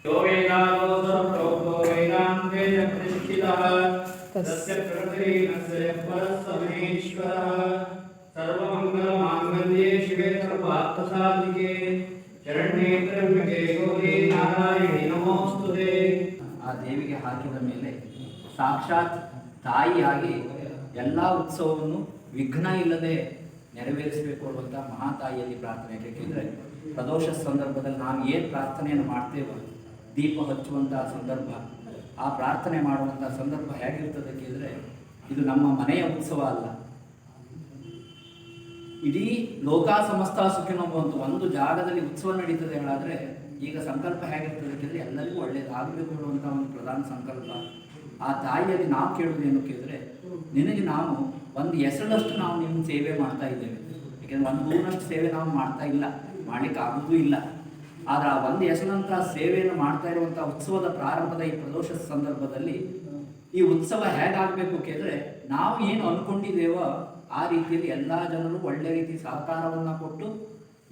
यो वेदालो सर्वतो वेदान्ते च प्रतिष्ठितः तस्य प्रकृतिरस्य परमश्वरः सर्वमङ्गलमाङ्गल्ये शिवे सर्वार्थसाधिके शरण्ये त्र्यम्बके गौरी नारायणी नमोस्तुते। ಆ ದೇವಿಗೆ ಹಾಕಿದ ಮೇಲೆ ಸಾಕ್ಷಾತ್ ತಾಯಿಯಾಗಿ ಎಲ್ಲ ಉತ್ಸವವನ್ನು ವಿಘ್ನ ಇಲ್ಲದೆ ನೆರವೇರಿಸಬೇಕು ಅನ್ನುವಂಥ ಮಹಾತಾಯಿಯಲ್ಲಿ ಪ್ರಾರ್ಥನೆ. ಯಾಕೆಂದರೆ ಪ್ರದೋಷ ಸಂದರ್ಭದಲ್ಲಿ ನಾವು ಏನು ಪ್ರಾರ್ಥನೆಯನ್ನು ಮಾಡ್ತೇವೋ, ದೀಪ ಹಚ್ಚುವಂಥ ಸಂದರ್ಭ, ಆ ಪ್ರಾರ್ಥನೆ ಮಾಡುವಂಥ ಸಂದರ್ಭ ಹೇಗಿರ್ತದೆ ಕೇಳಿದರೆ, ಇದು ನಮ್ಮ ಮನೆಯ ಉತ್ಸವ ಅಲ್ಲ, ಇಡೀ ಲೋಕ ಸಮಸ್ತ ಸುಖಿನೋ ಅಂತ ಒಂದು ಜಾಗದಲ್ಲಿ ಉತ್ಸವ ನಡೀತದೆ ಹೇಳಾದರೆ, ಈಗ ಸಂಕಲ್ಪ ಹೇಗಿರ್ತದೆ ಕೇಳಿದ್ರೆ ಎಲ್ಲರಿಗೂ ಒಳ್ಳೆಯದಾಗಬೇಕು ಅನ್ನುವಂಥ ಒಂದು ಪ್ರಧಾನ ಸಂಕಲ್ಪ. ಆ ತಾಯಿಯಲ್ಲಿ ನಾವು ಕೇಳುವುದೇನು ಕೇಳಿದ್ರೆ, ನಿನಗೆ ನಾವು ಒಂದು ಹೆಸರಷ್ಟು ನಾವು ನಿಮ್ಮ ಸೇವೆ ಮಾಡ್ತಾ ಇದ್ದೇವೆ. ಯಾಕೆಂದರೆ ಒಂದು ಊರಿನಷ್ಟು ಸೇವೆ ನಾವು ಮಾಡ್ತಾ ಇಲ್ಲ, ಮಾಡಲಿಕ್ಕೆ ಆಗೋದೂ ಇಲ್ಲ. ಆದರೆ ಆ ಒಂದು ಹೆಸರಂಥ ಸೇವೆಯನ್ನು ಮಾಡ್ತಾ ಇರುವಂಥ ಉತ್ಸವದ ಪ್ರಾರಂಭದ ಈ ಪ್ರದೋಷ ಸಂದರ್ಭದಲ್ಲಿ ಈ ಉತ್ಸವ ಹೇಗಾಗಬೇಕು ಕೇಳಿದ್ರೆ, ನಾವು ಏನು ಅಂದ್ಕೊಂಡಿದ್ದೇವೋ ಆ ರೀತಿಯಲ್ಲಿ ಎಲ್ಲ ಜನರು ಒಳ್ಳೆ ರೀತಿ ಸಹಕಾರವನ್ನು ಕೊಟ್ಟು,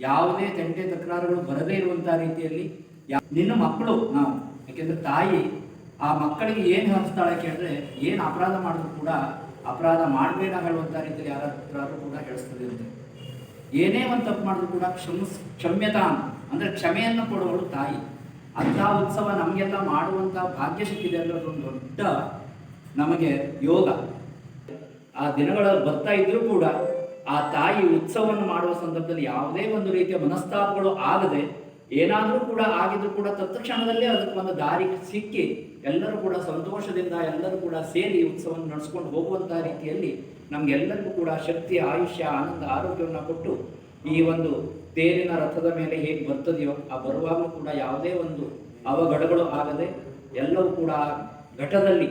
ಯಾವುದೇ ತಂಟೆ ತಕರಾರುಗಳು ಬರದೇ ಇರುವಂಥ ರೀತಿಯಲ್ಲಿ ನಿನ್ನ ಮಕ್ಕಳು ನಾವು, ಯಾಕೆಂದರೆ ತಾಯಿ ಆ ಮಕ್ಕಳಿಗೆ ಏನು ಹಂಚ್ತಾಳೆ ಕೇಳಿದ್ರೆ, ಏನು ಅಪರಾಧ ಮಾಡಿದ್ರು ಕೂಡ ಅಪರಾಧ ಮಾಡಬೇಡ ಹೇಳುವಂಥ ರೀತಿಯಲ್ಲಿ ಯಾರಾದ್ರೂ ಕೂಡ ಹೇಳಿಸ್ತದೆ ಅಂತೆ. ಏನೇ ಒಂದು ತಪ್ಪು ಮಾಡಿದ್ರು ಕೂಡ ಕ್ಷಮ್ಯತಾ ಅಂದರೆ ಕ್ಷಮೆಯನ್ನು ಕೊಡುವಳು ತಾಯಿ. ಅಂಥ ಉತ್ಸವ ನಮಗೆಲ್ಲ ಮಾಡುವಂಥ ಭಾಗ್ಯ ಸಿಕ್ಕಿದೆ ಅನ್ನೋದೊಂದು ದೊಡ್ಡ ನಮಗೆ ಯೋಗ. ಆ ದಿನಗಳ ಬರ್ತಾ ಇದ್ರೂ ಕೂಡ ಆ ತಾಯಿ ಉತ್ಸವವನ್ನು ಮಾಡುವ ಸಂದರ್ಭದಲ್ಲಿ ಯಾವುದೇ ಒಂದು ರೀತಿಯ ಮನಸ್ತಾಪಗಳು ಆಗದೆ, ಏನಾದರೂ ಕೂಡ ಆಗಿದ್ರು ಕೂಡ ತತ್ಕ್ಷಣದಲ್ಲೇ ಅದಕ್ಕೆ ಒಂದು ದಾರಿ ಸಿಕ್ಕಿ ಎಲ್ಲರೂ ಕೂಡ ಸಂತೋಷದಿಂದ ಎಲ್ಲರೂ ಕೂಡ ಸೇರಿ ಉತ್ಸವವನ್ನು ನಡೆಸ್ಕೊಂಡು ಹೋಗುವಂಥ ರೀತಿಯಲ್ಲಿ ನಮಗೆಲ್ಲರಿಗೂ ಕೂಡ ಶಕ್ತಿ, ಆಯುಷ್ಯ, ಆನಂದ, ಆರೋಗ್ಯವನ್ನು ಕೊಟ್ಟು ಈ ಒಂದು ತೇರಿನ ರಥದ ಮೇಲೆ ಹೇಗೆ ಬರ್ತದೆಯೋ ಆ ಬರುವಾಗಲೂ ಕೂಡ ಯಾವುದೇ ಒಂದು ಅವಘಡಗಳು ಆಗದೆ ಎಲ್ಲವೂ ಕೂಡ ಘಟದಲ್ಲಿ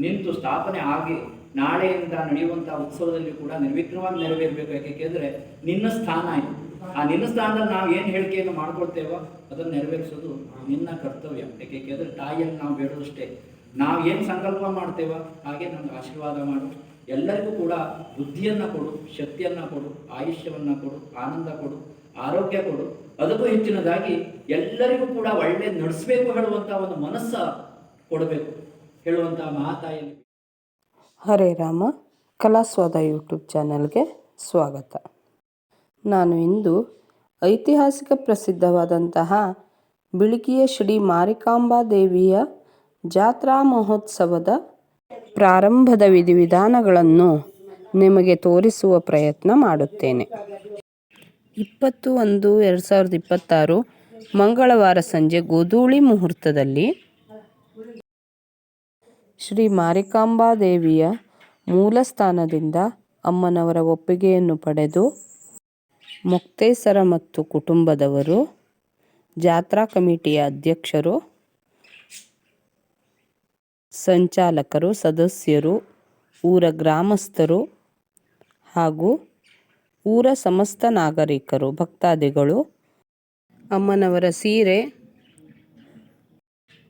ನಿಂತು ಸ್ಥಾಪನೆ ಆಗಿ ನಾಳೆಯಿಂದ ನಡೆಯುವಂಥ ಉತ್ಸವದಲ್ಲಿ ಕೂಡ ನಿರ್ವಿಘ್ನವಾಗಿ ನೆರವೇರಬೇಕು. ಯಾಕೆ ಕೇಳಿದ್ರೆ ನಿನ್ನ ಸ್ಥಾನ ಇದು. ಆ ನಿನ್ನ ಸ್ಥಾನದಲ್ಲಿ ನಾವು ಏನು ಹೇಳಿಕೆಯನ್ನು ಮಾಡ್ಕೊಳ್ತೇವೋ ಅದನ್ನು ನೆರವೇರಿಸೋದು ನಿನ್ನ ಕರ್ತವ್ಯ. ಯಾಕೆ ಕೇಳಿದ್ರೆ ತಾಯಿಯನ್ನು ನಾವು ಬೇಡೋದಷ್ಟೇ, ನಾವು ಏನು ಸಂಕಲ್ಪ ಮಾಡ್ತೇವೋ ಹಾಗೆ ನಮ್ಗೆ ಆಶೀರ್ವಾದ ಮಾಡು, ಎಲ್ಲರಿಗೂ ಕೂಡ ಬುದ್ಧಿಯನ್ನು ಕೊಡು, ಶಕ್ತಿಯನ್ನು ಕೊಡು, ಆಯುಷ್ಯವನ್ನು ಕೊಡು, ಆನಂದ ಕೊಡು, ಆರೋಗ್ಯ ಕೊಡು, ಅದಕ್ಕೂ ಹೆಚ್ಚಿನದಾಗಿ ಎಲ್ಲರಿಗೂ ಕೂಡ ಒಳ್ಳೆ ನಡೆಸಬೇಕು ಹೇಳುವಂಥ ಒಂದು ಮನಸ್ಸ ಕೊಡಬೇಕು ಹೇಳುವಂಥ ಮಹಾತಾಯಿಯಲ್ಲಿ. ಹರೇ ರಾಮ ಕಲಾಸ್ವಾದ ಯೂಟ್ಯೂಬ್ ಚಾನಲ್ಗೆ ಸ್ವಾಗತ. ನಾನು ಇಂದು ಐತಿಹಾಸಿಕ ಪ್ರಸಿದ್ಧವಾದಂತಹ ಬಿಳಿಗಿಯ ಶ್ರೀ ಮಾರಿಕಾಂಬಾ ದೇವಿಯ ಜಾತ್ರಾ ಮಹೋತ್ಸವದ ಪ್ರಾರಂಭದ ವಿಧಿವಿಧಾನಗಳನ್ನು ನಿಮಗೆ ತೋರಿಸುವ ಪ್ರಯತ್ನ ಮಾಡುತ್ತೇನೆ. 20/1/2026 ಮಂಗಳವಾರ ಸಂಜೆ ಗೋಧೂಳಿ ಮುಹೂರ್ತದಲ್ಲಿ ಶ್ರೀ ಮಾರಿಕಾಂಬಾ ದೇವಿಯ ಮೂಲ ಸ್ಥಾನದಿಂದ ಅಮ್ಮನವರ ಒಪ್ಪಿಗೆಯನ್ನು ಪಡೆದು ಮೊಕ್ತೇಸರ ಮತ್ತು ಕುಟುಂಬದವರು, ಜಾತ್ರಾ ಕಮಿಟಿಯ ಅಧ್ಯಕ್ಷರು, ಸಂಚಾಲಕರು, ಸದಸ್ಯರು, ಊರ ಗ್ರಾಮಸ್ಥರು ಹಾಗೂ ಊರ ಸಮಸ್ತ ನಾಗರಿಕರು, ಭಕ್ತಾದಿಗಳು ಅಮ್ಮನವರ ಸೀರೆ,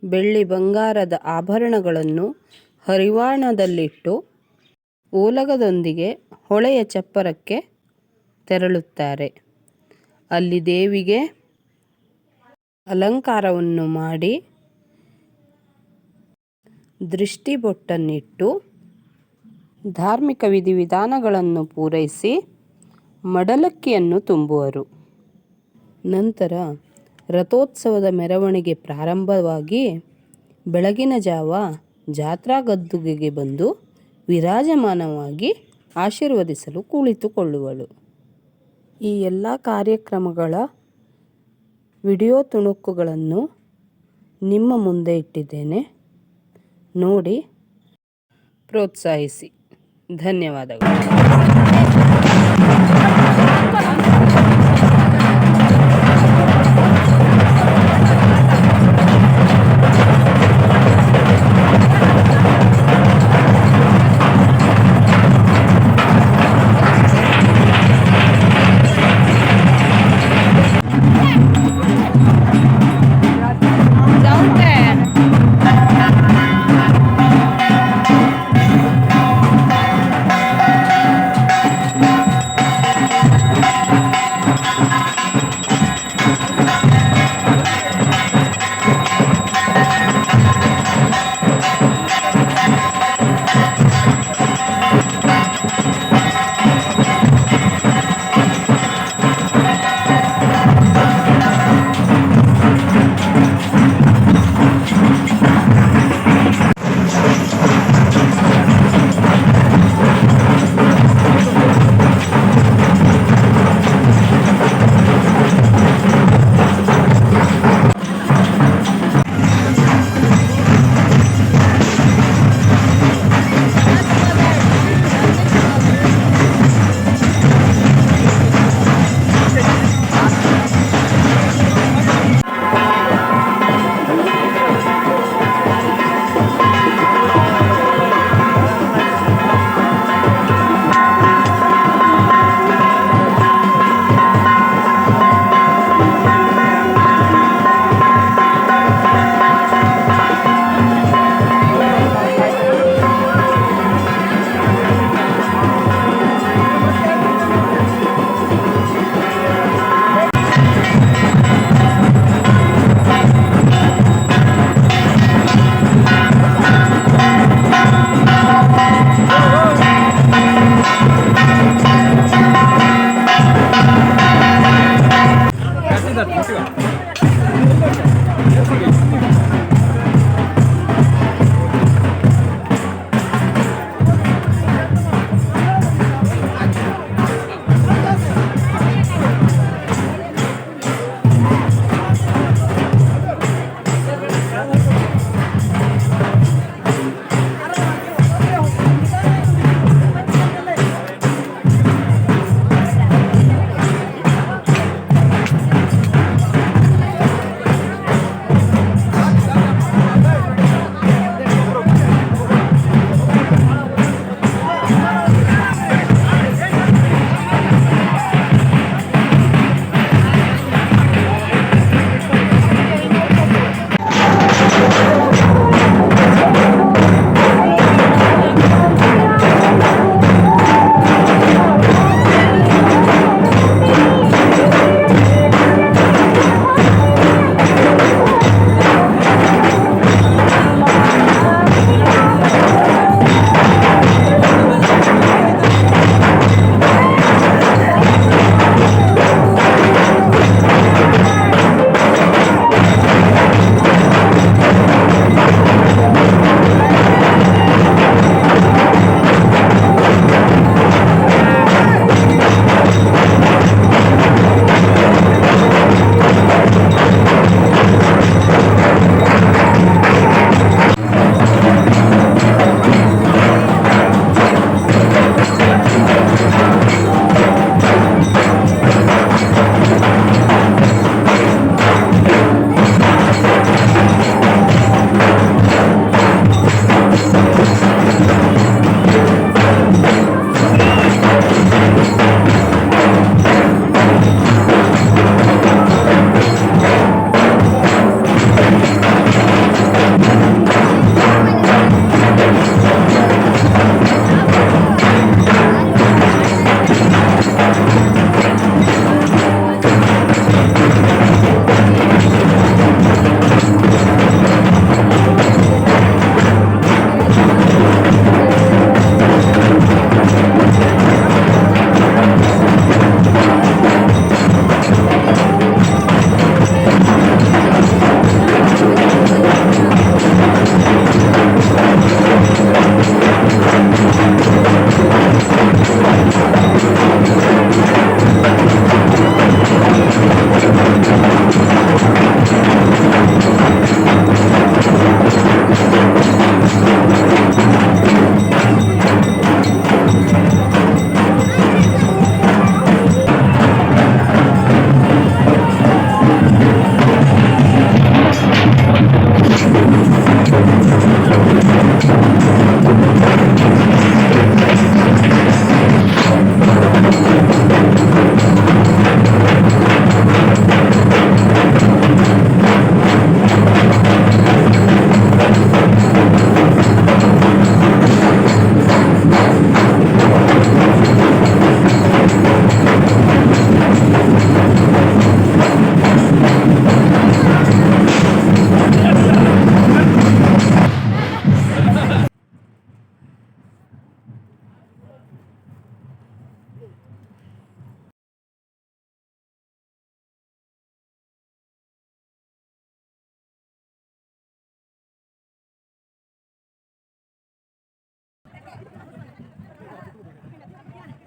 ಬೆಳ್ಳಿ ಬಂಗಾರದ ಆಭರಣಗಳನ್ನು ಹರಿವಾಣದಲ್ಲಿಟ್ಟು ಓಲಗದೊಂದಿಗೆ ಹೊಳೆಯ ಚಪ್ಪರಕ್ಕೆ ತೆರಳುತ್ತಾರೆ. ಅಲ್ಲಿ ದೇವಿಗೆ ಅಲಂಕಾರವನ್ನು ಮಾಡಿ ದೃಷ್ಟಿಬೊಟ್ಟನ್ನಿಟ್ಟು ಧಾರ್ಮಿಕ ವಿಧಿವಿಧಾನಗಳನ್ನು ಪೂರೈಸಿ ಮಡಲಕ್ಕಿಯನ್ನು ತುಂಬುವರು. ನಂತರ ರಥೋತ್ಸವದ ಮೆರವಣಿಗೆ ಪ್ರಾರಂಭವಾಗಿ ಬೆಳಗಿನ ಜಾವ ಜಾತ್ರಾ ಗದ್ದುಗೆಗೆ ಬಂದು ವಿರಾಜಮಾನವಾಗಿ ಆಶೀರ್ವದಿಸಲು ಕುಳಿತುಕೊಳ್ಳುವಳು. ಈ ಎಲ್ಲ ಕಾರ್ಯಕ್ರಮಗಳ ವಿಡಿಯೋ ತುಣುಕುಗಳನ್ನು ನಿಮ್ಮ ಮುಂದೆ ಇಟ್ಟಿದ್ದೇನೆ, ನೋಡಿ ಪ್ರೋತ್ಸಾಹಿಸಿ. ಧನ್ಯವಾದಗಳು.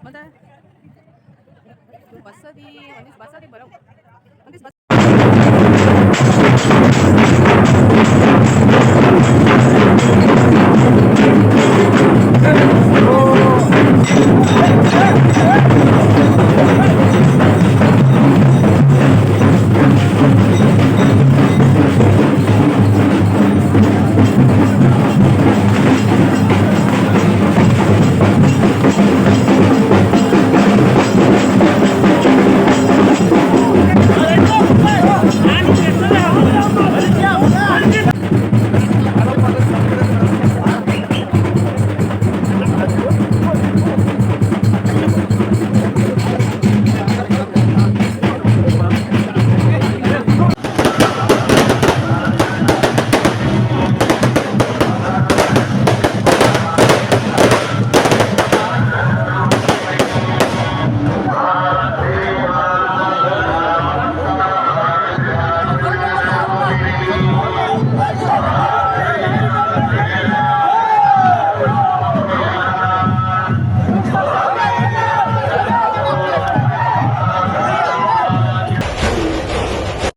ಮತ್ತೆ ಬಸ್ಸದಿ ಒಂದಿವ್ಸ ಬಸ್ಸದಿ ಬರೋ ಒಂದಿವ್ಸ